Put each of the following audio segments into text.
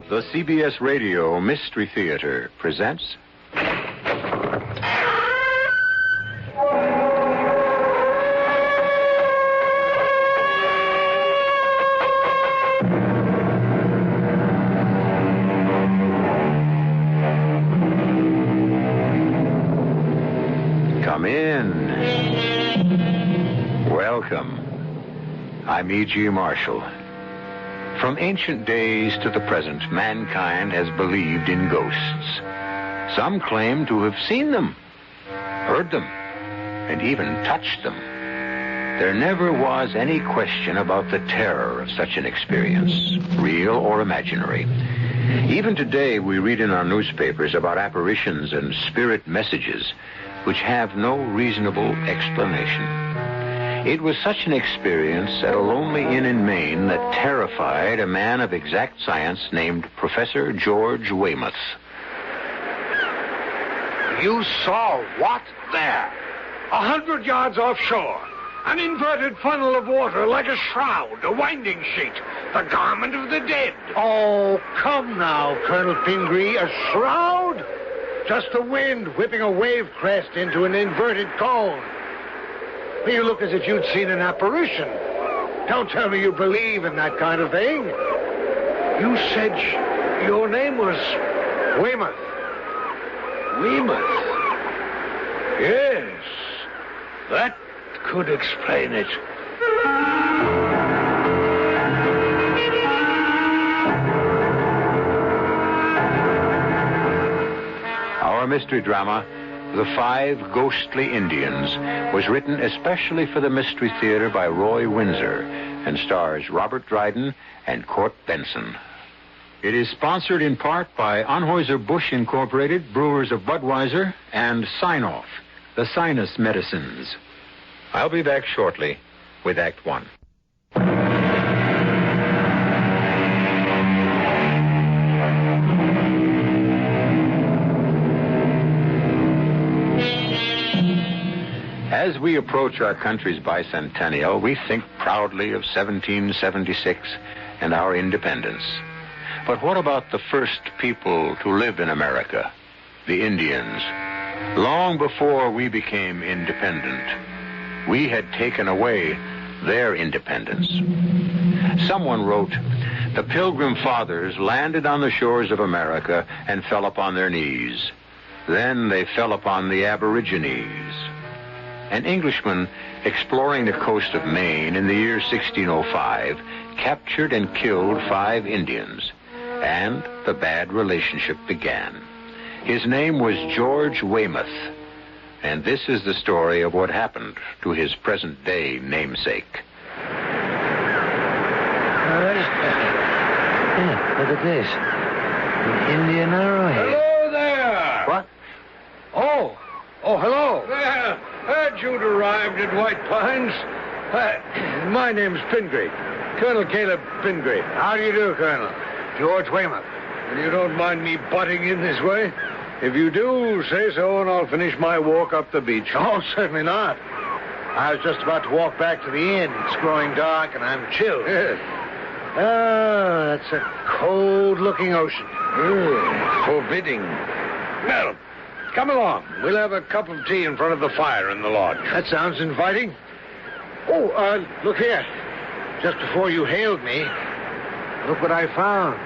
The CBS Radio Mystery Theater presents... Come in. Welcome. I'm E.G. Marshall. From ancient days to the present, mankind has believed in ghosts. Some claim to have seen them, heard them, and even touched them. There never was any question about the terror of such an experience, real or imaginary. Even today, we read in our newspapers about apparitions and spirit messages which have no reasonable explanation. It was such an experience at a lonely inn in Maine that terrified a man of exact science named Professor George Weymouth. You saw what there? 100 yards offshore. An inverted funnel of water like a shroud, a winding sheet, the garment of the dead. Oh, come now, Colonel Pingree. A shroud? Just the wind whipping a wave crest into an inverted cone. You look as if you'd seen an apparition. Don't tell me you believe in that kind of thing. You said your name was... Weymouth. Weymouth? Yes. That could explain it. Our mystery drama, The Five Ghostly Indians, was written especially for the Mystery Theater by Roy Windsor and stars Robert Dryden and Court Benson. It is sponsored in part by Anheuser-Busch Incorporated, Brewers of Budweiser, and Sign-Off, the sinus medicines. I'll be back shortly with Act One. As we approach our country's bicentennial, we think proudly of 1776 and our independence. But what about the first people to live in America, the Indians? Long before we became independent, we had taken away their independence. Someone wrote, "The Pilgrim Fathers landed on the shores of America and fell upon their knees. Then they fell upon the Aborigines." An Englishman exploring the coast of Maine in the year 1605 captured and killed 5 Indians, and the bad relationship began. His name was George Weymouth, and this is the story of what happened to his present-day namesake. Look at this. An Indian arrowhead. Hello there! What? Oh, hello. Well, heard you'd arrived at White Pines. My name's Pingree. Colonel Caleb Pingree. How do you do, Colonel? George Weymouth. And you don't mind me butting in this way? If you do, say so, and I'll finish my walk up the beach. Oh, certainly not. I was just about to walk back to the inn. It's growing dark, and I'm chilled. Yes. Oh, that's a cold-looking ocean. Forbidding. Well, come along. We'll have a cup of tea in front of the fire in the lodge. That sounds inviting. Oh, look here. Just before you hailed me, look what I found.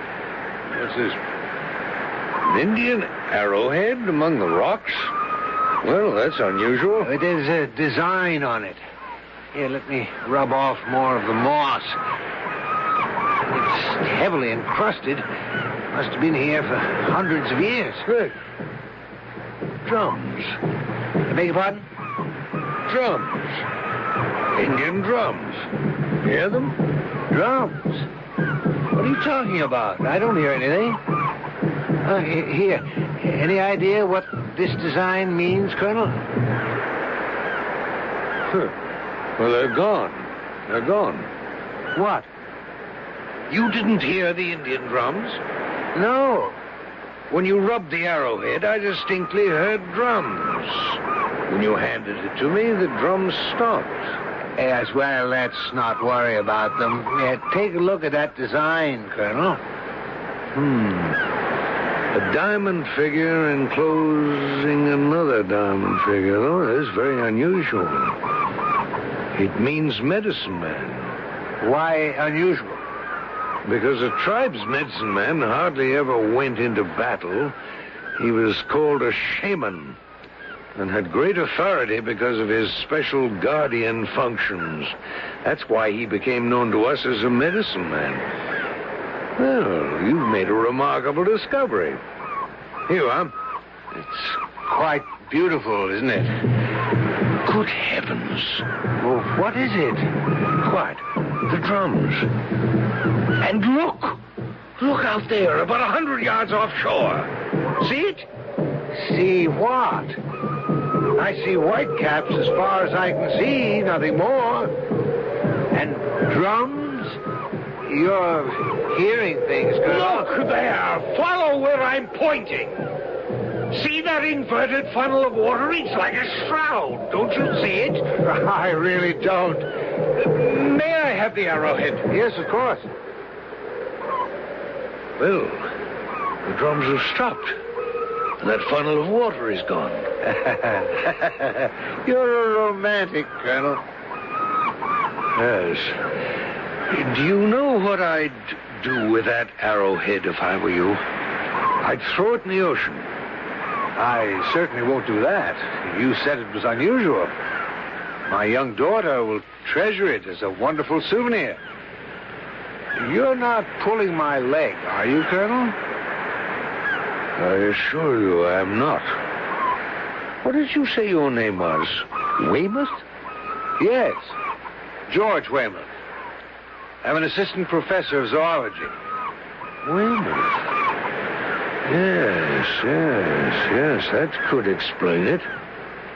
What's this? An Indian arrowhead among the rocks? Well, that's unusual. There's a design on it. Here, let me rub off more of the moss. It's heavily encrusted. Must have been here for hundreds of years. Good. Drums. I beg your pardon? Drums. Indian drums. Hear them? Drums? What are you talking about? I don't hear anything. Here. Any idea what this design means, Colonel? Well, they're gone. They're gone. What? You didn't hear the Indian drums? No. When you rubbed the arrowhead, I distinctly heard drums. When you handed it to me, the drums stopped. Yes, well, let's not worry about them. Take a look at that design, Colonel. A diamond figure enclosing another diamond figure. Oh, that's very unusual. It means medicine man. Why unusual? Because a tribe's medicine man hardly ever went into battle. He was called a shaman and had great authority because of his special guardian functions. That's why he became known to us as a medicine man. Well, you've made a remarkable discovery. Here you are. It's quite beautiful, isn't it? Good heavens. Well, what is it? What? The drums. And look! Look out there, about 100 yards offshore. See it? See what? I see white caps as far as I can see, nothing more. And drums? You're hearing things, Colonel. Look there! Follow where I'm pointing. See that inverted funnel of water? It's like a shroud. Don't you see it? I really don't. May I have the arrowhead? Yes, of course. Well, the drums have stopped. And that funnel of water is gone. You're a romantic, Colonel. Yes. Do you know what I'd do with that arrowhead if I were you? I'd throw it in the ocean. I certainly won't do that. You said it was unusual. My young daughter will treasure it as a wonderful souvenir. You're not pulling my leg, are you, Colonel? I assure you I'm not. What did you say your name was? Weymouth? Yes, George Weymouth. I'm an assistant professor of zoology. Weymouth. Yes, that could explain it.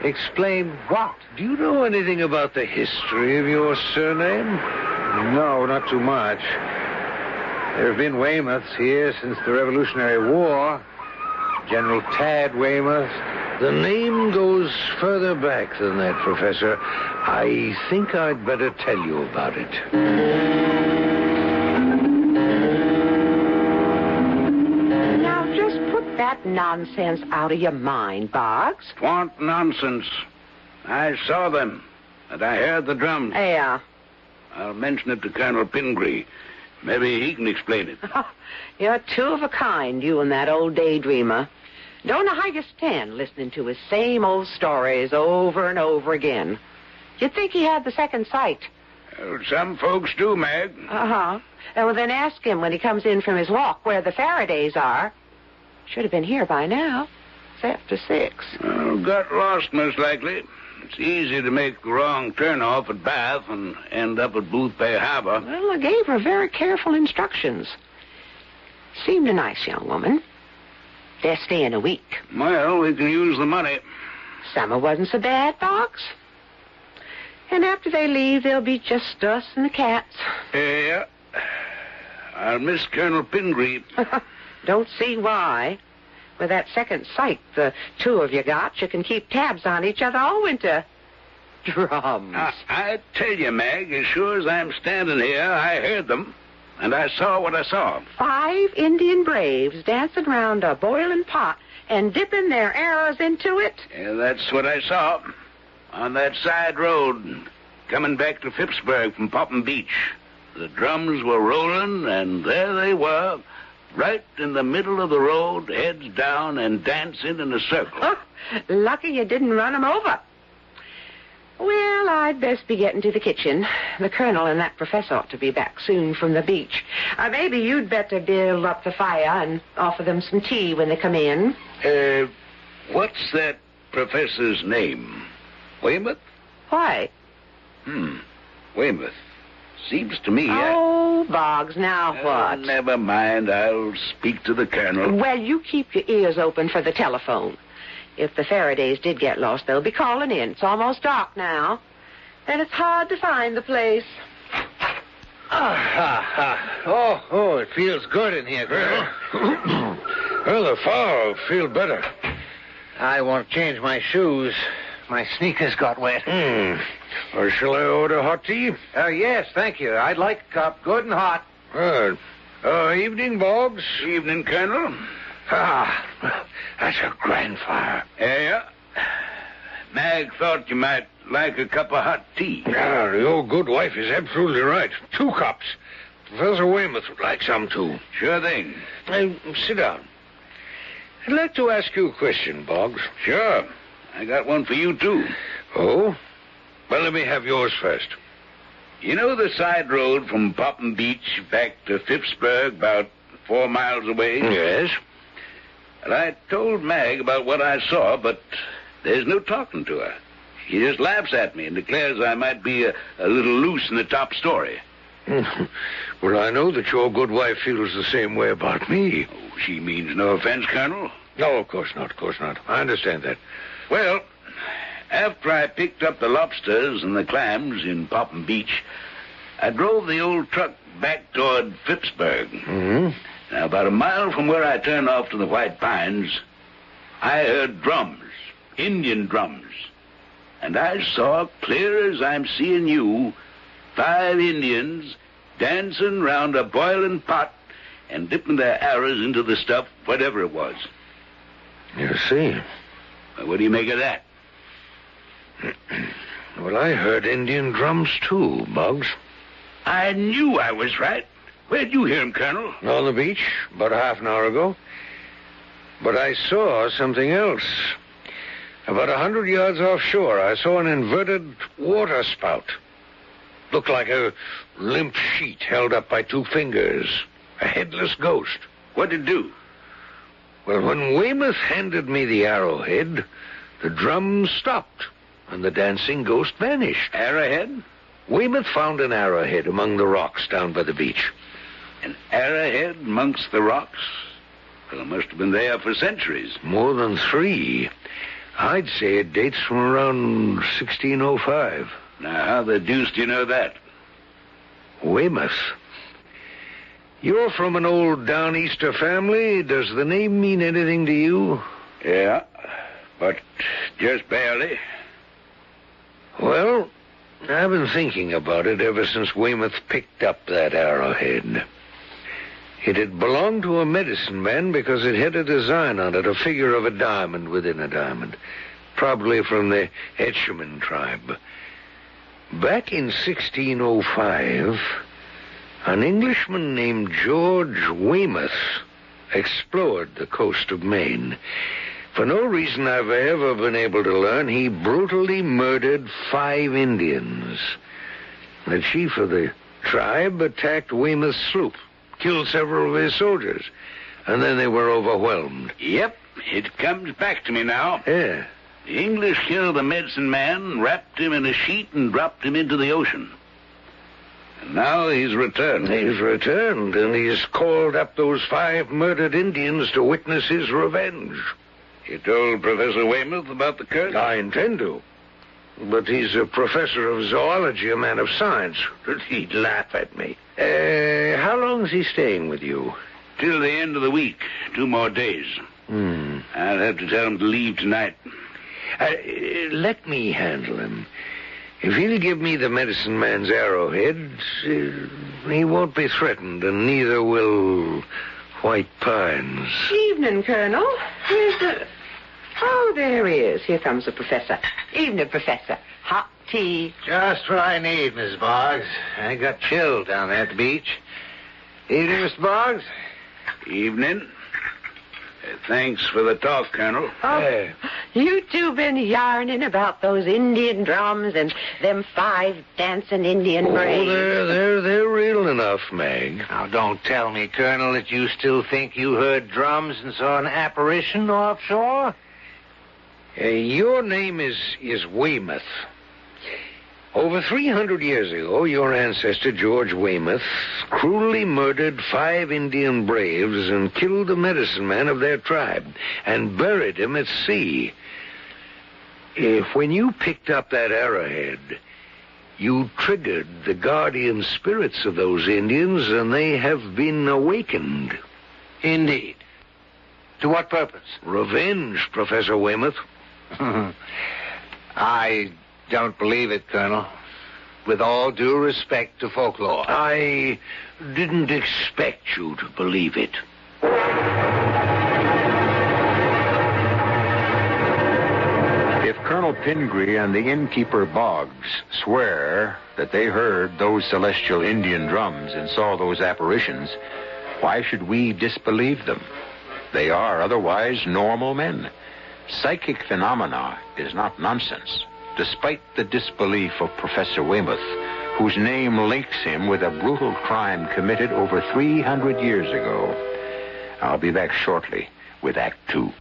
Explain what? Do you know anything about the history of your surname? No, not too much. There have been Weymouths here since the Revolutionary War. General Tad Weymouth. The name goes further back than that, Professor. I think I'd better tell you about it. Now, just put that nonsense out of your mind, Boggs. Twant nonsense. I saw them, and I heard the drums. Yeah. I'll mention it to Colonel Pingree. Maybe he can explain it. You're two of a kind, you and that old daydreamer. Don't know how you stand listening to his same old stories over and over again. You'd think he had the second sight. Well, some folks do, Mag. Uh-huh. Well, then ask him when he comes in from his walk where the Faradays are. Should have been here by now. It's after 6. Well, got lost, most likely. It's easy to make the wrong turn-off at Bath and end up at Booth Bay Harbor. Well, I gave her very careful instructions. Seemed a nice young woman. They're staying a week. Well, we can use the money. Summer wasn't so bad, Boggs. And after they leave, there'll be just us and the cats. Yeah. I'll miss Colonel Pingree. Don't see why. With that second sight the two of you got, you can keep tabs on each other all winter. Drums. I tell you, Mag, as sure as I'm standing here, I heard them. And I saw what I saw. 5 Indian braves dancing round a boiling pot and dipping their arrows into it. Yeah, that's what I saw. On that side road, coming back to Phippsburg from Popham Beach. The drums were rolling, and there they were, right in the middle of the road, heads down and dancing in a circle. Oh, lucky you didn't run 'em over. Well, I'd best be getting to the kitchen. The colonel and that professor ought to be back soon from the beach. Maybe you'd better build up the fire and offer them some tea when they come in. What's that professor's name? Weymouth? Why? Weymouth. Seems to me... Oh, Boggs, now what? Never mind. I'll speak to the colonel. Well, you keep your ears open for the telephone. If the Faradays did get lost, they'll be calling in. It's almost dark now. And it's hard to find the place. Oh, it feels good in here, Colonel. Well, the fire will feel better. I want to change my shoes. My sneakers got wet. Or shall I order hot tea? Yes, thank you. I'd like a cup, good and hot. Good. Evening, Boggs. Evening, Colonel. That's a grand fire. Yeah. Mag thought you might like a cup of hot tea. Yeah, the old good wife is absolutely right. 2 cups. Professor Weymouth would like some, too. Sure thing. Sit down. I'd like to ask you a question, Boggs. Sure. I got one for you, too. Oh? Well, let me have yours first. You know the side road from Popham Beach back to Phippsburg, about 4 miles away? Yes. Well, I told Mag about what I saw, but there's no talking to her. She just laughs at me and declares I might be a little loose in the top story. Well, I know that your good wife feels the same way about me. Oh, she means no offense, Colonel. No, of course not, of course not. I understand that. Well, after I picked up the lobsters and the clams in Popham Beach, I drove the old truck back toward Phippsburg. Mm-hmm. Now, about a mile from where I turned off to the White Pines, I heard drums, Indian drums. And I saw, clear as I'm seeing you, 5 Indians dancing round a boiling pot and dipping their arrows into the stuff, whatever it was. You see. Well, what do you make of that? Well, I heard Indian drums, too, Boggs. I knew I was right. Where'd you hear 'em, Colonel? On the beach, about a half an hour ago. But I saw something else. About 100 yards offshore, I saw an inverted water spout. Looked like a limp sheet held up by 2 fingers. A headless ghost. What'd it do? Well, when Weymouth handed me the arrowhead, the drums stopped, and the dancing ghost vanished. Arrowhead? Weymouth found an arrowhead among the rocks down by the beach. An arrowhead amongst the rocks? Well, it must have been there for centuries. More than 3. I'd say it dates from around 1605. Now, how the deuce do you know that? Weymouth. You're from an old Downeaster family. Does the name mean anything to you? Yeah, but just barely. Well, I've been thinking about it ever since Weymouth picked up that arrowhead. It had belonged to a medicine man because it had a design on it, a figure of a diamond within a diamond, probably from the Etchemin tribe. Back in 1605, an Englishman named George Weymouth explored the coast of Maine. For no reason I've ever been able to learn, he brutally murdered 5 Indians. The chief of the tribe attacked Weymouth's sloop, killed several of his soldiers, and then they were overwhelmed. Yep, it comes back to me now. Yeah. The English killed the medicine man, wrapped him in a sheet, and dropped him into the ocean. And now he's returned. He's returned, and he's called up those 5 murdered Indians to witness his revenge. You told Professor Weymouth about the curse? I intend to. But he's a professor of zoology, a man of science. He'd laugh at me. How long is he staying with you? Till the end of the week. 2 more days. I'll have to tell him to leave tonight. Let me handle him. If he'll give me the medicine man's arrowhead, he won't be threatened, and neither will White Pines. Evening, Colonel. Where's the... Oh, there he is. Here comes the professor. Evening, Professor. Hot tea. Just what I need, Miss Boggs. I got chilled down there at the beach. Evening, Mr. Boggs. Evening. Thanks for the talk, Colonel. Oh, you two been yarning about those Indian drums and them 5 dancing Indian braves. They're real enough, Meg. Now, don't tell me, Colonel, that you still think you heard drums and saw an apparition offshore? Your name is Weymouth. Over 300 years ago, your ancestor, George Weymouth, cruelly murdered 5 Indian braves and killed the medicine man of their tribe and buried him at sea. When you picked up that arrowhead, you triggered the guardian spirits of those Indians, and they have been awakened. Indeed. To what purpose? Revenge, Professor Weymouth. I don't believe it, Colonel. With all due respect to folklore. I didn't expect you to believe it. If Colonel Pingree and the innkeeper Boggs swear that they heard those celestial Indian drums and saw those apparitions, why should we disbelieve them? They are otherwise normal men. Psychic phenomena is not nonsense, despite the disbelief of Professor Weymouth, whose name links him with a brutal crime committed over 300 years ago. I'll be back shortly with Act 2.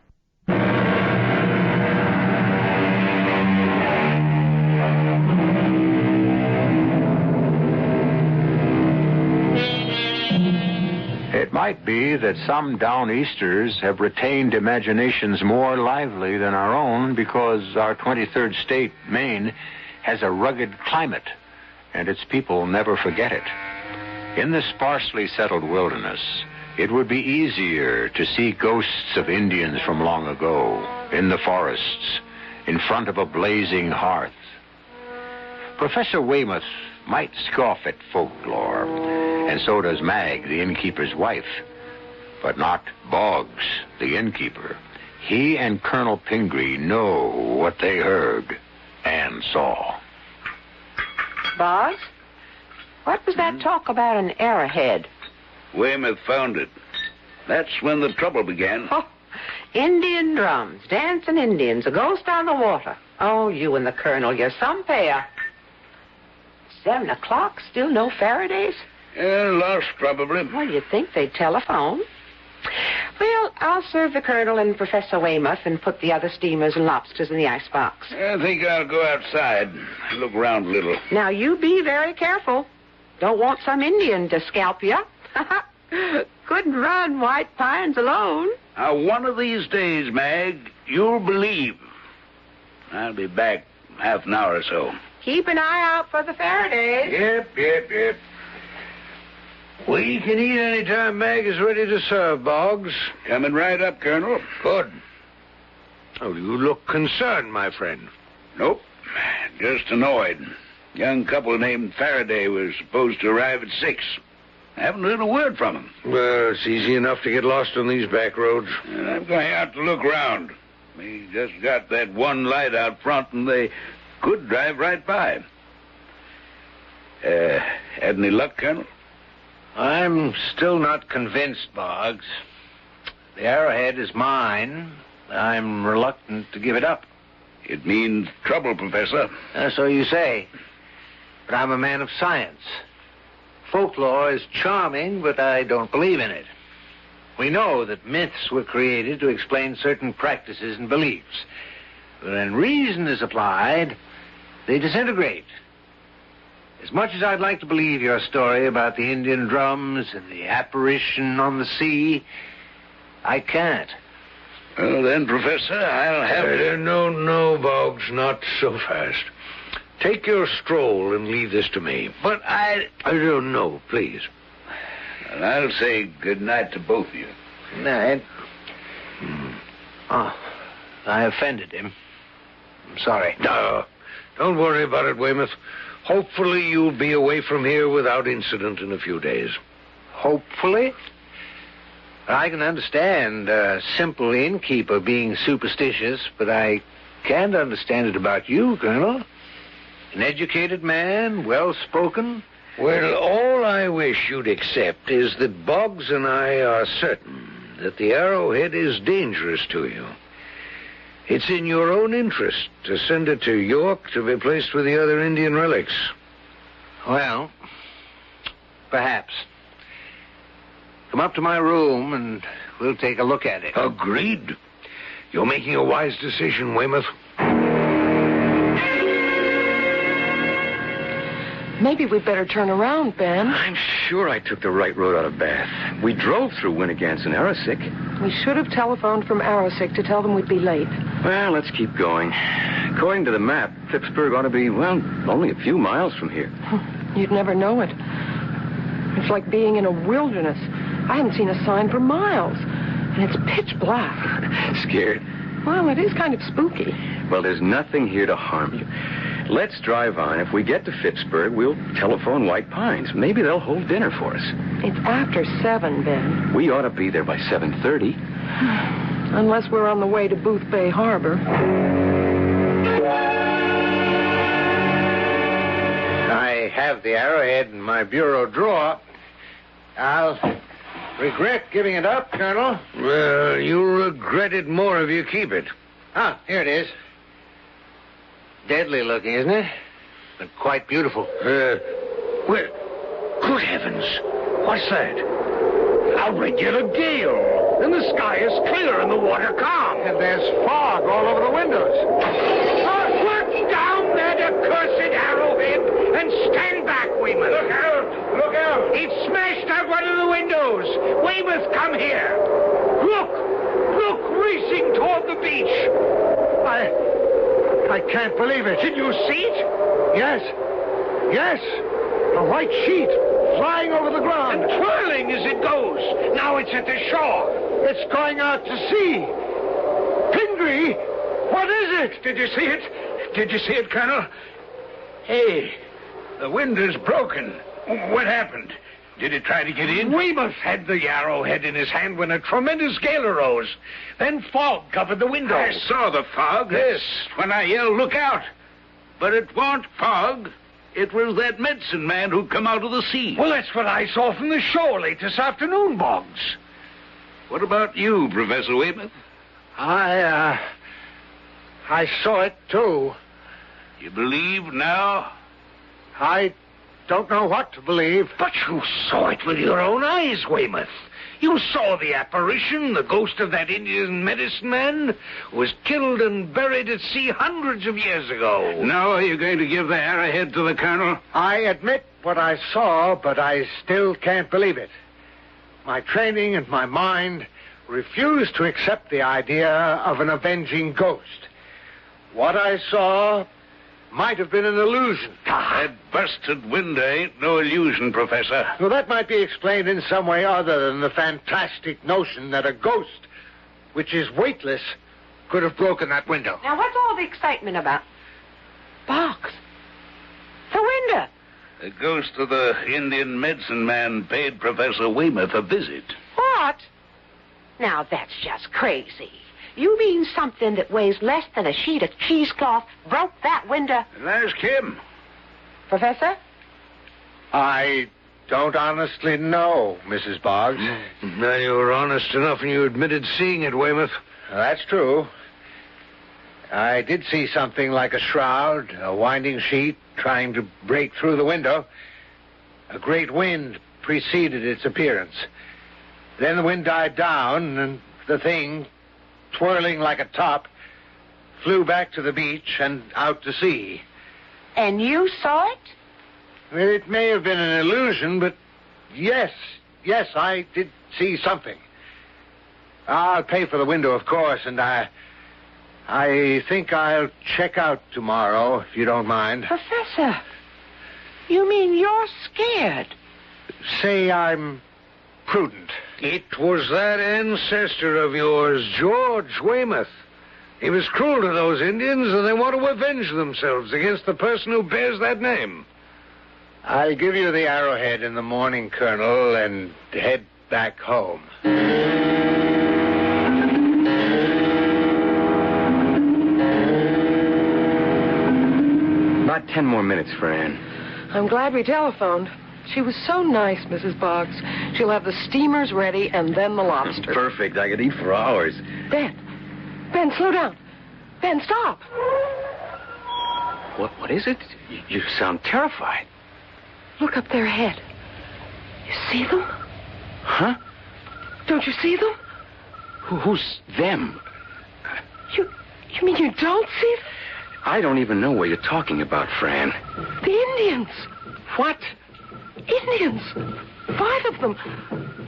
It might be that some Downeasters have retained imaginations more lively than our own because our 23rd state, Maine, has a rugged climate, and its people never forget it. In the sparsely settled wilderness, it would be easier to see ghosts of Indians from long ago, in the forests, in front of a blazing hearth. Professor Weymouth might scoff at folklore, and so does Mag, the innkeeper's wife, but not Boggs, the innkeeper. He and Colonel Pingree know what they heard and saw. Boggs, what was that talk about an arrowhead? Weymouth found it. That's when the trouble began. Oh, Indian drums, dancing Indians, a ghost on the water. Oh, you and the Colonel, you're some pair. 7 o'clock, still no Faradays? Lost, probably. Well, you'd think they'd telephone. Well, I'll serve the Colonel and Professor Weymouth and put the other steamers and lobsters in the icebox. I think I'll go outside, look around a little. Now, you be very careful. Don't want some Indian to scalp you. Couldn't run White Pines alone. One of these days, Mag, you'll believe. I'll be back half an hour or so. Keep an eye out for the Faradays. Yep. We can eat any time Mag is ready to serve, Boggs. Coming right up, Colonel. Good. Oh, you look concerned, my friend. Nope. Just annoyed. Young couple named Faraday was supposed to arrive at 6. I haven't heard a word from him. Well, it's easy enough to get lost on these back roads. I'm going out to look around. We just got that one light out front, and they could drive right by. Had any luck, Colonel? I'm still not convinced, Boggs. The arrowhead is mine. I'm reluctant to give it up. It means trouble, Professor. So you say. But I'm a man of science. Folklore is charming, but I don't believe in it. We know that myths were created to explain certain practices and beliefs. But when reason is applied, they disintegrate. As much as I'd like to believe your story about the Indian drums and the apparition on the sea, I can't. Well, then, Professor, I'll have to... No, Boggs, not so fast. Take your stroll and leave this to me. But I don't know, please. And I'll say good night to both of you. Night. Oh, I offended him. I'm sorry. No, don't worry about it, Weymouth. Hopefully you'll be away from here without incident in a few days. Hopefully? I can understand a simple innkeeper being superstitious, but I can't understand it about you, Colonel. An educated man, well-spoken. Well, all I wish you'd accept is that Boggs and I are certain that the arrowhead is dangerous to you. It's in your own interest to send it to York to be placed with the other Indian relics. Well, perhaps. Come up to my room and we'll take a look at it. Agreed. You're making a wise decision, Weymouth. Maybe we'd better turn around, Ben. I'm sure I took the right road out of Bath. We drove through Winnegans and Arrowsick. We should have telephoned from Arrowsick to tell them we'd be late. Well, let's keep going. According to the map, Phippsburg ought to be, only a few miles from here. You'd never know it. It's like being in a wilderness. I haven't seen a sign for miles. And it's pitch black. Scared? Well, it is kind of spooky. Well, there's nothing here to harm you. Let's drive on. If we get to Phippsburg, we'll telephone White Pines. Maybe they'll hold dinner for us. It's after 7, Ben. We ought to be there by 7:30. Unless we're on the way to Booth Bay Harbor. I have the arrowhead in my bureau drawer. I'll regret giving it up, Colonel. Well, you'll regret it more if you keep it. Ah, here it is. Deadly looking, isn't it? But quite beautiful. Well, good heavens. What's that? A regular gale. And the sky is clear and the water calm. And there's fog all over the windows. Put down that accursed arrowhead and stand back, Weymouth. Look out! Look out! It smashed out one of the windows. Weymouth, come here. Look! Look, racing toward the beach. I can't believe it. Did you see it? Yes. Yes. A white sheet flying over the ground. And twirling as it goes. Now it's at the shore. It's going out to sea. Pingree, what is it? Did you see it? Did you see it, Colonel? Hey, the window's broken. What happened? Did it try to get in? Weymouth had the arrowhead in his hand when a tremendous gale arose. Then fog covered the window. I saw the fog. Yes, when I yelled, look out. But it wasn't fog. It was that medicine man who'd come out of the sea. Well, that's what I saw from the shore late this afternoon, Boggs. What about you, Professor Weymouth? I saw it, too. You believe now? I don't know what to believe. But you saw it with your own eyes, Weymouth. You saw the apparition, the ghost of that Indian medicine man who was killed and buried at sea hundreds of years ago. Now are you going to give the arrowhead to the Colonel? I admit what I saw, but I still can't believe it. My training and my mind refuse to accept the idea of an avenging ghost. What I saw might have been an illusion. That busted window ain't no illusion, Professor. Well, that might be explained in some way other than the fantastic notion that a ghost, which is weightless, could have broken that window. Now, what's all the excitement about? Box. The window. The ghost of the Indian medicine man paid Professor Weymouth a visit. What? Now, that's just crazy. You mean something that weighs less than a sheet of cheesecloth broke that window? And ask him. Professor? I don't honestly know, Mrs. Boggs. Now, you were honest enough and you admitted seeing it, Weymouth. That's true. I did see something like a shroud, a winding sheet, trying to break through the window. A great wind preceded its appearance. Then the wind died down, and the thing, twirling like a top, flew back to the beach and out to sea. And you saw it? Well, it may have been an illusion, but yes, I did see something. I'll pay for the window, of course, and I think I'll check out tomorrow, if you don't mind. Professor, you mean you're scared? Say I'm prudent. It was that ancestor of yours, George Weymouth. He was cruel to those Indians, and they want to avenge themselves against the person who bears that name. I'll give you the arrowhead in the morning, Colonel, and head back home. About 10 more minutes, Fran. I'm glad we telephoned. She was so nice, Mrs. Boggs. She'll have the steamers ready and then the lobster. Perfect. I could eat for hours. Ben, slow down. Ben, stop. What is it? You sound terrified. Look up there ahead. You see them? Huh? Don't you see them? Who's them? You mean you don't see them? I don't even know what you're talking about, Fran. The Indians. What? Indians. 5 of them.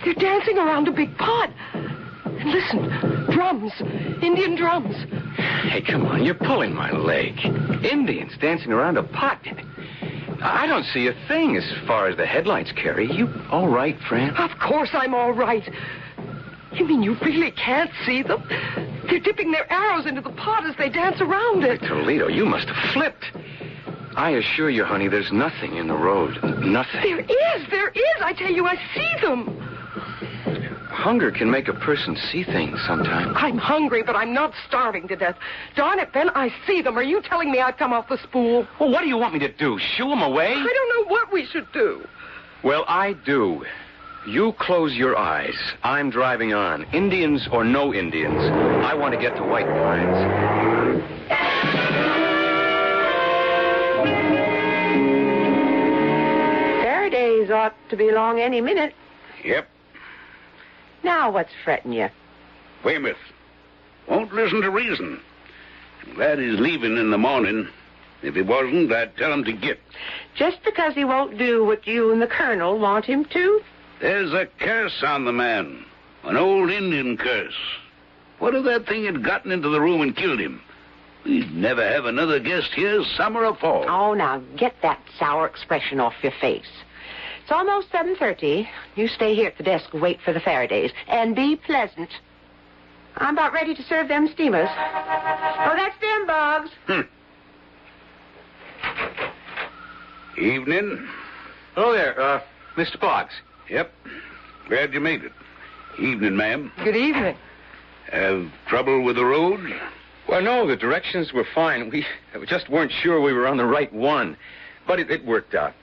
They're dancing around a big pot. And listen, drums. Indian drums. Hey, come on, you're pulling my leg. Indians dancing around a pot. I don't see a thing as far as the headlights carry. You all right, Fran? Of course I'm all right. You mean you really can't see them? They're dipping their arrows into the pot as they dance around it. Toledo, you must have flipped. I assure you, honey, there's nothing in the road. Nothing. There is. I tell you, I see them. Hunger can make a person see things sometimes. I'm hungry, but I'm not starving to death. Darn it, Ben, I see them. Are you telling me I've come off the spool? Well, what do you want me to do? Shoo them away? I don't know what we should do. Well, I do. You close your eyes. I'm driving on. Indians or no Indians, I want to get to White Pines. Faraday's ought to be along any minute. Yep. Now what's fretting you? Weymouth won't listen to reason. I'm glad he's leaving in the morning. If he wasn't, I'd tell him to get. Just because he won't do what you and the Colonel want him to? There's a curse on the man. An old Indian curse. What if that thing had gotten into the room and killed him? We'd never have another guest here, summer or fall. Oh, now get that sour expression off your face. It's almost 7:30. You stay here at the desk and wait for the Faradays. And be pleasant. I'm about ready to serve them steamers. Oh, that's them, Boggs. Evening. Hello there, Mr. Boggs. Yep. Glad you made it. Evening, ma'am. Good evening. Have trouble with the road? Well, no, the directions were fine. We just weren't sure we were on the right one. But it worked out.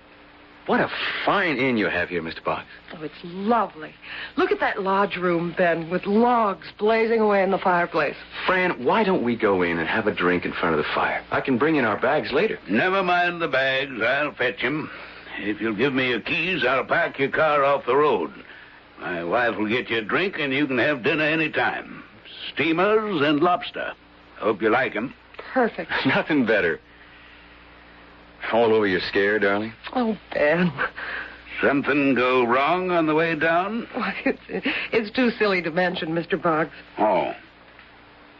What a fine inn you have here, Mr. Boggs. Oh, it's lovely. Look at that lodge room, Ben, with logs blazing away in the fireplace. Fran, why don't we go in and have a drink in front of the fire? I can bring in our bags later. Never mind the bags. I'll fetch 'em. If you'll give me your keys, I'll park your car off the road. My wife will get you a drink, and you can have dinner any time. Steamers and lobster. Hope you like 'em. Perfect. Nothing better. All over your scare, darling? Oh, Ben. Something go wrong on the way down? It's too silly to mention, Mr. Boggs. Oh.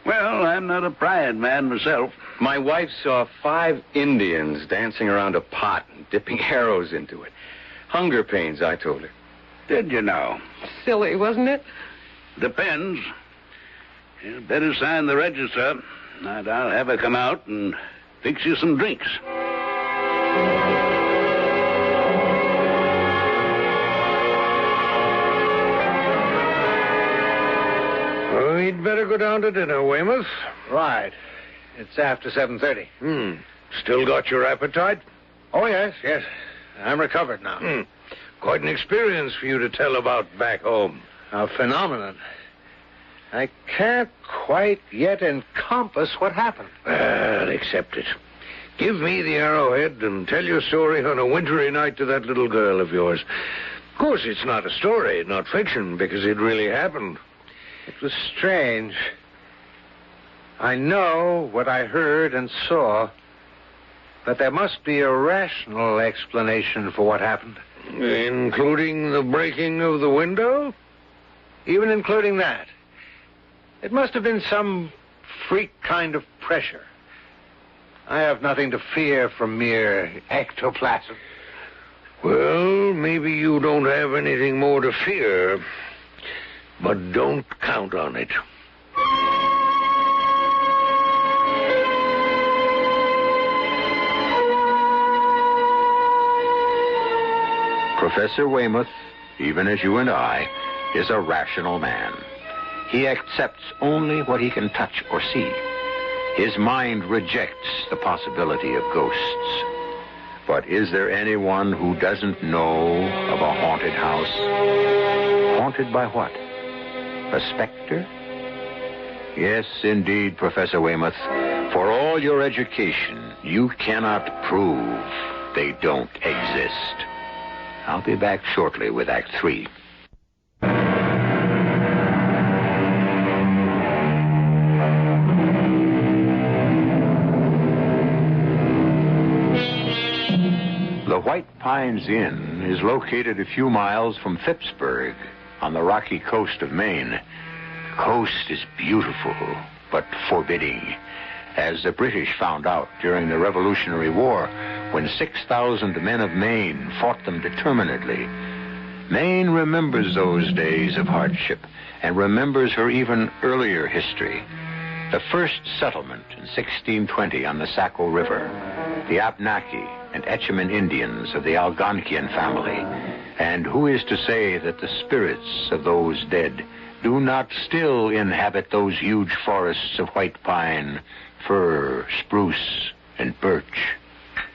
Well, I'm not a pride man myself. My wife saw 5 Indians dancing around a pot and dipping arrows into it. Hunger pains, I told her. Did you now? Silly, wasn't it? Depends. You'd better sign the register, and I'll have her come out and fix you some drinks. Well, we'd better go down to dinner, Weymouth. Right. It's after 7:30. Still got your appetite? Oh, yes. I'm recovered now. Quite an experience for you to tell about back home. A phenomenon. I can't quite yet encompass what happened. Well, accept it. Give me the arrowhead and tell your story on a wintry night to that little girl of yours. Of course, it's not a story, not fiction, because it really happened. It was strange. I know what I heard and saw, but there must be a rational explanation for what happened. Including the breaking of the window? Even including that. It must have been some freak kind of pressure. I have nothing to fear from mere ectoplasm. Well, maybe you don't have anything more to fear, but don't count on it. Professor Weymouth, even as you and I, is a rational man. He accepts only what he can touch or see. His mind rejects the possibility of ghosts. But is there anyone who doesn't know of a haunted house? Haunted by what? A specter? Yes, indeed, Professor Weymouth. For all your education, you cannot prove they don't exist. I'll be back shortly with Act 3. The White Pines Inn is located a few miles from Phippsburg on the rocky coast of Maine. The coast is beautiful, but forbidding, as the British found out during the Revolutionary War when 6,000 men of Maine fought them determinedly. Maine remembers those days of hardship and remembers her even earlier history. The first settlement in 1620 on the Saco River. the Abnaki and Etchemin Indians of the Algonquian family. And who is to say that the spirits of those dead do not still inhabit those huge forests of white pine, fir, spruce, and birch?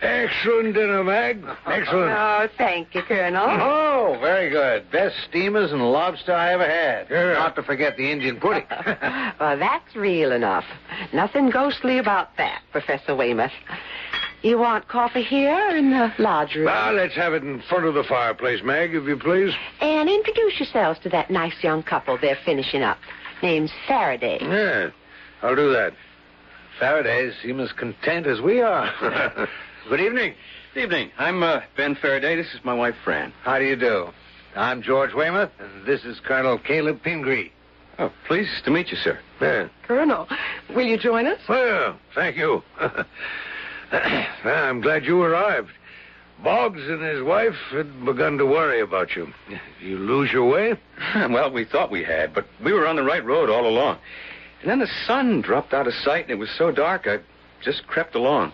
Excellent dinner, Mag. Excellent. Oh, thank you, Colonel. Oh, very good. Best steamers and lobster I ever had. Not to forget the Indian pudding. Well, that's real enough. Nothing ghostly about that, Professor Weymouth. You want coffee here or in the lodge room? Well, let's have it in front of the fireplace, Mag, if you please. And introduce yourselves to that nice young couple they're finishing up. Name's Faraday. Yeah, I'll do that. Faradays seem as content as we are. Good evening. Good evening. I'm Ben Faraday. This is my wife, Fran. How do you do? I'm George Weymouth, and this is Colonel Caleb Pingree. Oh, pleased to meet you, sir. Yeah. Colonel, will you join us? Well, thank you. I'm glad you arrived. Boggs and his wife had begun to worry about you. You lose your way? Well, we thought we had, but we were on the right road all along. And then the sun dropped out of sight, and it was so dark, I just crept along.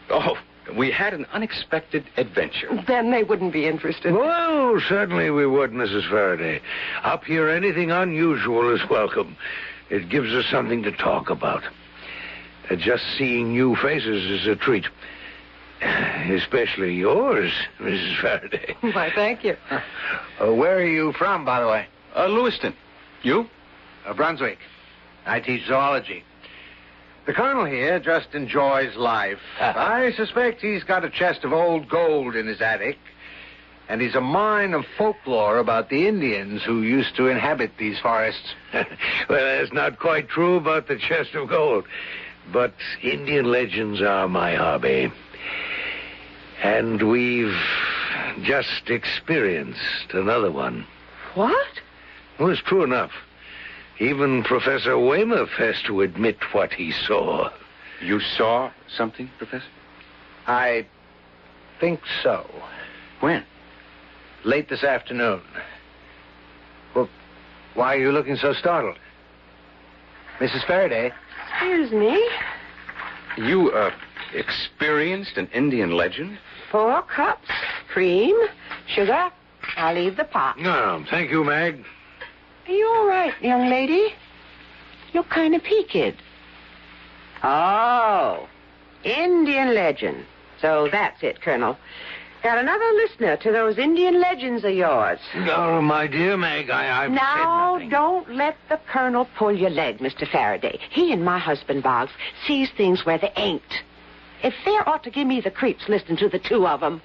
Oh, we had an unexpected adventure. Then they wouldn't be interested. Well, certainly we would, Mrs. Faraday. Up here, anything unusual is welcome. It gives us something to talk about. Just seeing new faces is a treat. Especially yours, Mrs. Faraday. Why, thank you. Where are you from, by the way? Lewiston. You? Brunswick. I teach zoology. The colonel here just enjoys life. I suspect he's got a chest of old gold in his attic, and he's a mine of folklore about the Indians who used to inhabit these forests. Well, that's not quite true about the chest of gold, but Indian legends are my hobby. And we've just experienced another one. What? Well, it's true enough. Even Professor Weymouth has to admit what he saw. You saw something, Professor? I think so. When? Late this afternoon. Well, why are you looking so startled? Mrs. Faraday? Excuse me. You, experienced an Indian legend? 4 cups, cream, sugar. I'll leave the pot. No, thank you, Mag. Are you all right, young lady? You look kind of peaked. Oh, Indian legend. So that's it, Colonel. Got another listener to those Indian legends of yours. Oh, my dear Mag, I've said nothing. Don't let the Colonel pull your leg, Mr. Faraday. He and my husband, Boggs, sees things where they ain't. If they ought to give me the creeps listening to the two of them.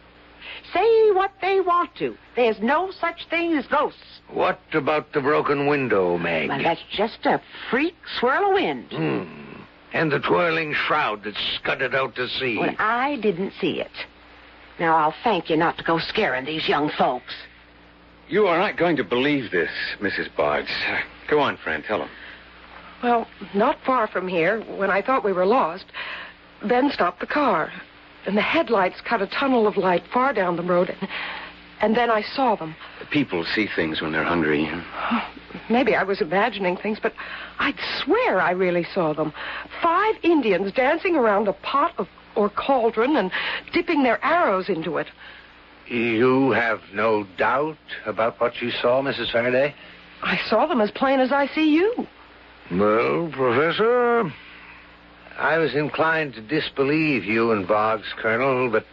Say what they want to. There's no such thing as ghosts. What about the broken window, Meg? Well, that's just a freak swirl of wind. And the twirling shroud that scudded out to sea. Well, I didn't see it. Now, I'll thank you not to go scaring these young folks. You are not going to believe this, Mrs. Boggs. Go on, Fran, tell them. Well, not far from here, when I thought we were lost, Ben stopped the car. And the headlights cut a tunnel of light far down the road, and then I saw them. People see things when they're hungry. Maybe I was imagining things, but I'd swear I really saw them. 5 Indians dancing around a pot or cauldron and dipping their arrows into it. You have no doubt about what you saw, Mrs. Faraday? I saw them as plain as I see you. Well, Professor, I was inclined to disbelieve you and Boggs, Colonel, but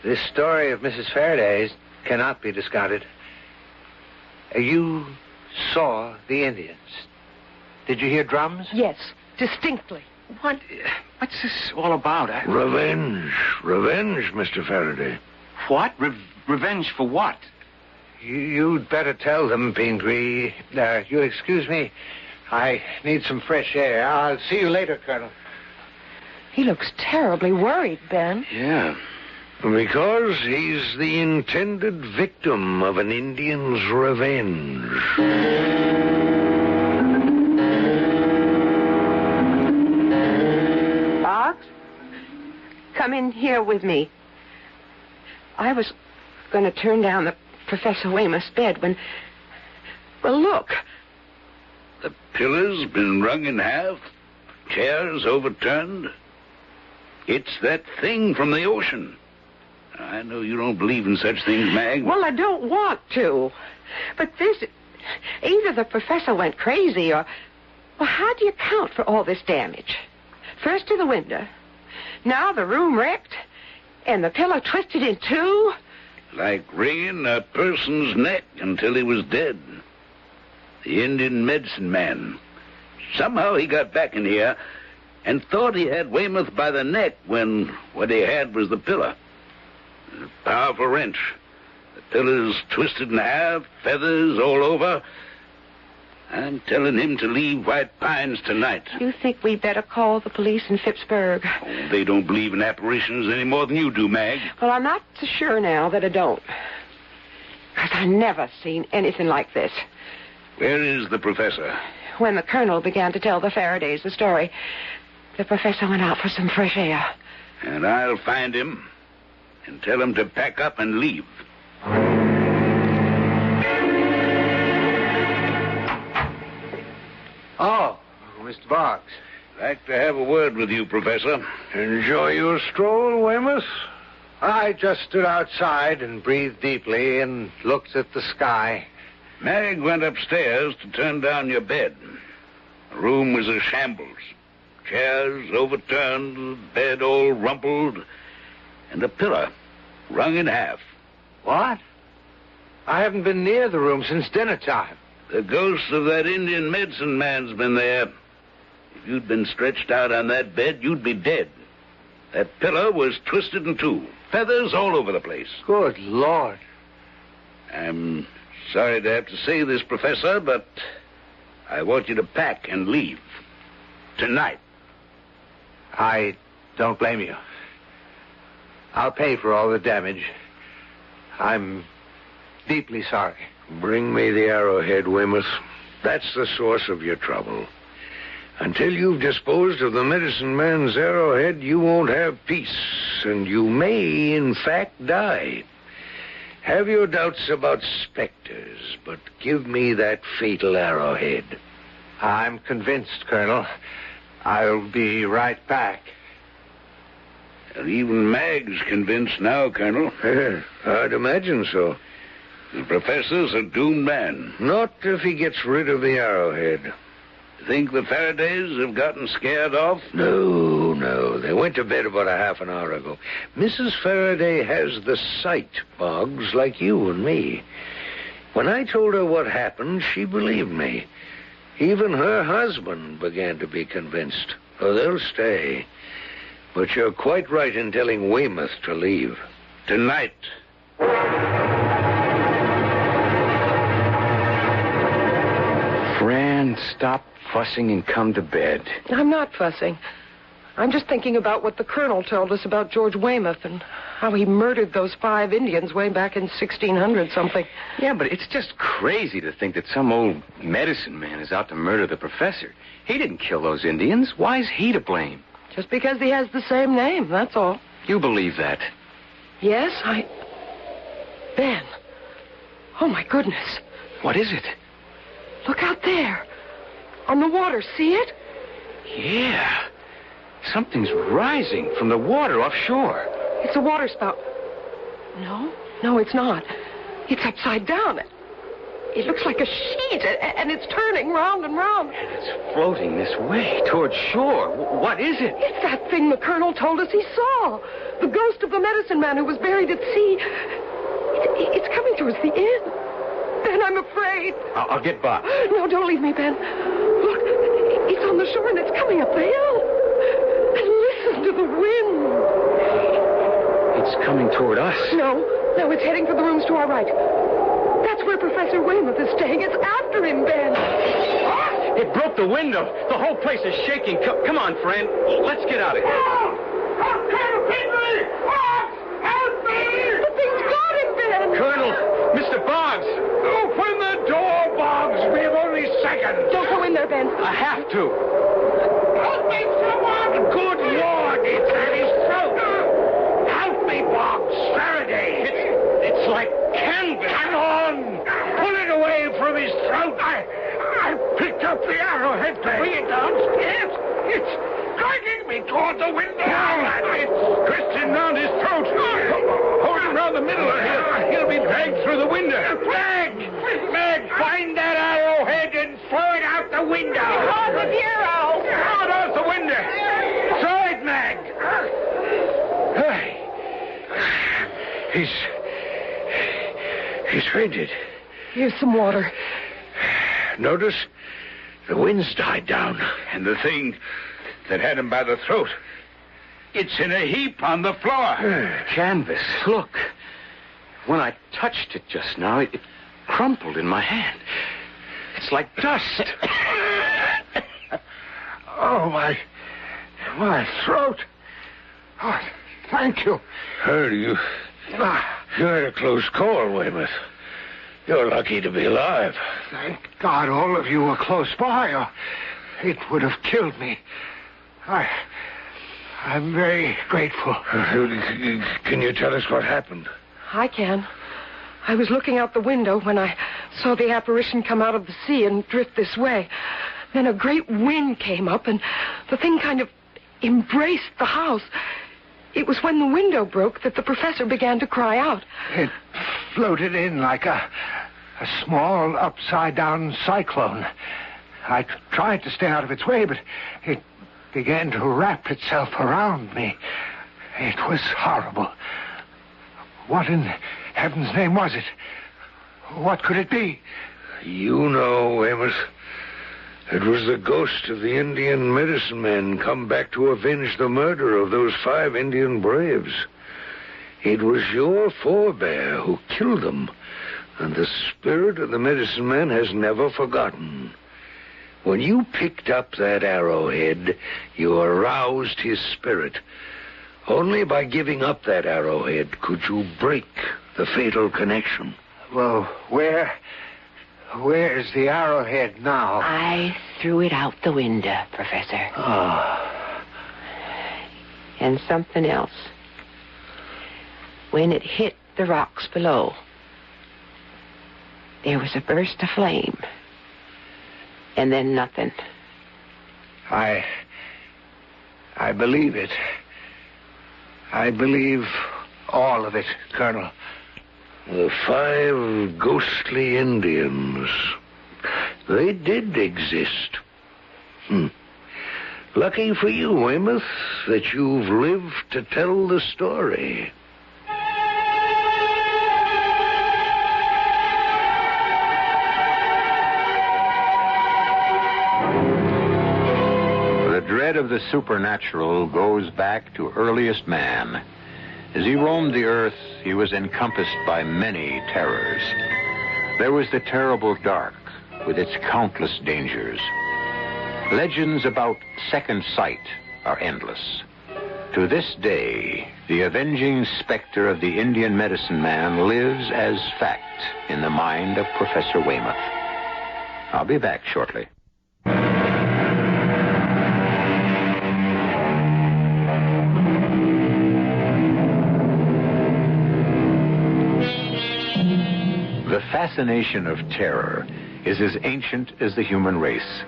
this story of Mrs. Faraday's cannot be discounted. You saw the Indians. Did you hear drums? Yes, distinctly. What's this all about? Revenge. Revenge, Mr. Faraday. What? Revenge for what? You'd better tell them, Pingree. You'll excuse me. I need some fresh air. I'll see you later, Colonel. He looks terribly worried, Ben. Yeah. Because he's the intended victim of an Indian's revenge. Boggs, come in here with me. I was going to turn down the Professor Weymouth's bed when... Well, look. The pillar's been wrung in half, chairs overturned. It's that thing from the ocean. I know you don't believe in such things, Mag. Well, I don't want to. But this... Either the professor went crazy or... Well, how do you account for all this damage? First to the window. Now the room wrecked. And the pillow twisted in two. Like wringing a person's neck until he was dead. The Indian medicine man. Somehow he got back in here and thought he had Weymouth by the neck when what he had was the pillow. A powerful wrench. The pillow's twisted in half, feathers all over. I'm telling him to leave White Pines tonight. You think we better call the police in Phippsburg? Oh, they don't believe in apparitions any more than you do, Mag. Well, I'm not so sure now that I don't. Because I never seen anything like this. Where is the professor? When the colonel began to tell the Faradays the story, the professor went out for some fresh air. And I'll find him and tell him to pack up and leave. Oh, Mr. Boggs. Like to have a word with you, Professor. Enjoy your stroll, Weymouth? I just stood outside and breathed deeply and looked at the sky. Mag went upstairs to turn down your bed. The room was a shambles. Chairs overturned, the bed all rumpled, and the pillow wrung in half. What? I haven't been near the room since dinner time. The ghost of that Indian medicine man's been there. If you'd been stretched out on that bed, you'd be dead. That pillow was twisted in two. Feathers all over the place. Good Lord. I'm sorry to have to say this, Professor, but I want you to pack and leave. Tonight. I don't blame you. I'll pay for all the damage. I'm deeply sorry. Bring me the arrowhead, Weymouth. That's the source of your trouble. Until you've disposed of the medicine man's arrowhead, you won't have peace, and you may, in fact, die. Have your doubts about specters, but give me that fatal arrowhead. I'm convinced, Colonel. I'll be right back. Well, even Mag's convinced now, Colonel. I'd imagine so. The professor's a doomed man. Not if he gets rid of the arrowhead. Think the Faradays have gotten scared off? No. They went to bed about a half an hour ago. Mrs. Faraday has the sight, Boggs, like you and me. When I told her what happened, she believed me. Even her husband began to be convinced. Oh, they'll stay. But you're quite right in telling Weymouth to leave. Tonight. Fran, stop fussing and come to bed. I'm not fussing. I'm just thinking about what the colonel told us about George Weymouth and how he murdered those 5 Indians way back in 1600-something. Yeah, but it's just crazy to think that some old medicine man is out to murder the professor. He didn't kill those Indians. Why is he to blame? Just because he has the same name, that's all. You believe that? Yes, Ben. Oh, my goodness. What is it? Look out there. On the water, see it? Yeah. Something's rising from the water offshore. It's a water spout. No, it's not. It's upside down. It looks like a sheet, and it's turning round and round. And it's floating this way, toward shore. What is it? It's that thing the colonel told us he saw. The ghost of the medicine man who was buried at sea. It's coming towards the inn. Ben, I'm afraid. I'll get Bob. No, don't leave me, Ben. Look, it's on the shore, and it's coming up the hill. And listen to the wind. It's coming toward us. No, it's heading for the rooms to our right. That's where Professor Weymouth is staying. It's after him, Ben. It broke the window. The whole place is shaking. Come on, friend. Let's get out of here. Help me! Help me! The thing's got him, Ben. Colonel, Mr. Boggs. Open the door, Boggs. We have only seconds. Don't go in there, Ben. I have to. Help me, someone! Good Lord, it's at his throat. Help me, Boggs. Faraday. It's like canvas. Hang on. Pull it away from his throat. I picked up the arrowhead to bring it downstairs. dragging me toward the window. It's twisting round his throat. Hold him round the middle, or he'll be dragged through the window. Meg, find that arrowhead and throw it out the window. Because of you, Al. Throw it out the window. Throw it, Meg. He's fainted. Here's some water. Notice the wind's died down. And the thing that had him by the throat, it's in a heap on the floor. Canvas. Look. When I touched it just now, it crumpled in my hand. It's like dust. Oh, my throat. Oh, thank you. Heard you. You had a close call, Weymouth. You're lucky to be alive. Thank God all of you were close by, or it would have killed me. I'm very grateful. Can you tell us what happened? I can. I was looking out the window when I saw the apparition come out of the sea and drift this way. Then a great wind came up, and the thing kind of embraced the house. It was when the window broke that the professor began to cry out. It floated in like a small upside-down cyclone. I tried to stay out of its way, but it began to wrap itself around me. It was horrible. What in heaven's name was it? What could it be? You know, Weymouth. It was the ghost of the Indian medicine men come back to avenge the murder of those 5 Indian braves. It was your forebear who killed them, and the spirit of the medicine man has never forgotten. When you picked up that arrowhead, you aroused his spirit. Only by giving up that arrowhead could you break the fatal connection. Well, where's the arrowhead now? I threw it out the window, Professor. Oh. And something else. When it hit the rocks below, there was a burst of flame. And then nothing. I believe it. I believe all of it, Colonel. The 5 ghostly Indians. They did exist. Lucky for you, Weymouth, that you've lived to tell the story. The dread of the supernatural goes back to earliest man. As he roamed the earth, he was encompassed by many terrors. There was the terrible dark, with its countless dangers. Legends about second sight are endless. To this day, the avenging specter of the Indian medicine man lives as fact in the mind of Professor Weymouth. I'll be back shortly. The fascination of terror is as ancient as the human race.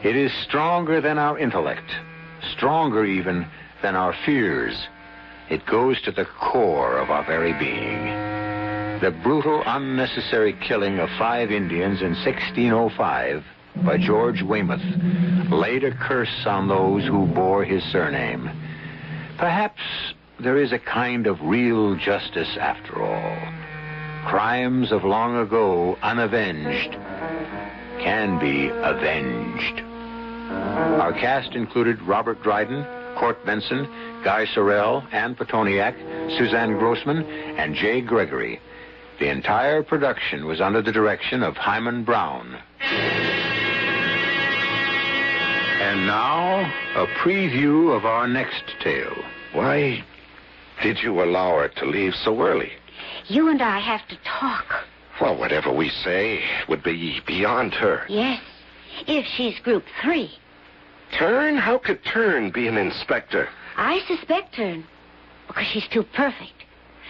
It is stronger than our intellect, stronger even than our fears. It goes to the core of our very being. The brutal, unnecessary killing of 5 Indians in 1605 by George Weymouth laid a curse on those who bore his surname. Perhaps there is a kind of real justice after all. Crimes of long ago, unavenged, can be avenged. Our cast included Robert Dryden, Court Benson, Guy Sorrell, Ann Petoniak, Suzanne Grossman, and Jay Gregory. The entire production was under the direction of Hyman Brown. And now, a preview of our next tale. Why did you allow her to leave so early? You and I have to talk. Well, whatever we say would be beyond her. Yes, if she's Group 3. Turn? How could Turn be an inspector? I suspect Turn because she's too perfect.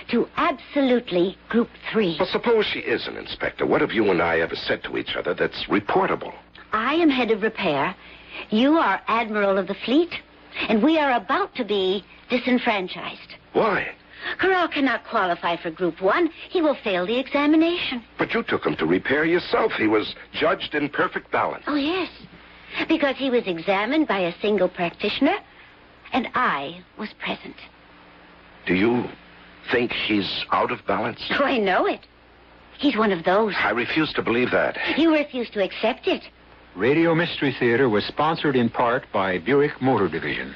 Too absolutely Group 3. Well, suppose she is an inspector. What have you and I ever said to each other that's reportable? I am head of repair. You are Admiral of the Fleet. And we are about to be disenfranchised. Why? Corral cannot qualify for Group 1. He will fail the examination. But you took him to repair yourself. He was judged in perfect balance. Oh, yes. Because he was examined by a single practitioner, and I was present. Do you think he's out of balance? Oh, I know it. He's one of those. I refuse to believe that. You refuse to accept it. Radio Mystery Theater was sponsored in part by Buick Motor Division.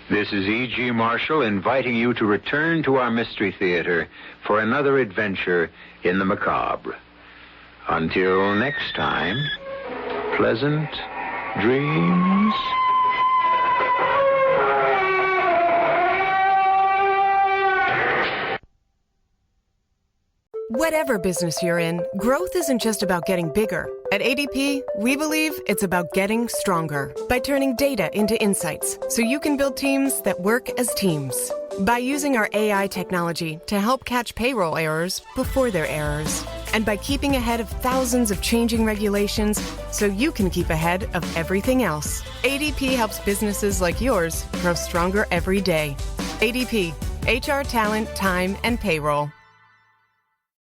This is E.G. Marshall inviting you to return to our Mystery Theater for another adventure in the macabre. Until next time, pleasant dreams. Whatever business you're in, growth isn't just about getting bigger. At ADP, we believe it's about getting stronger by turning data into insights so you can build teams that work as teams. By using our AI technology to help catch payroll errors before they're errors. And by keeping ahead of thousands of changing regulations so you can keep ahead of everything else. ADP helps businesses like yours grow stronger every day. ADP, HR, talent, time, and payroll.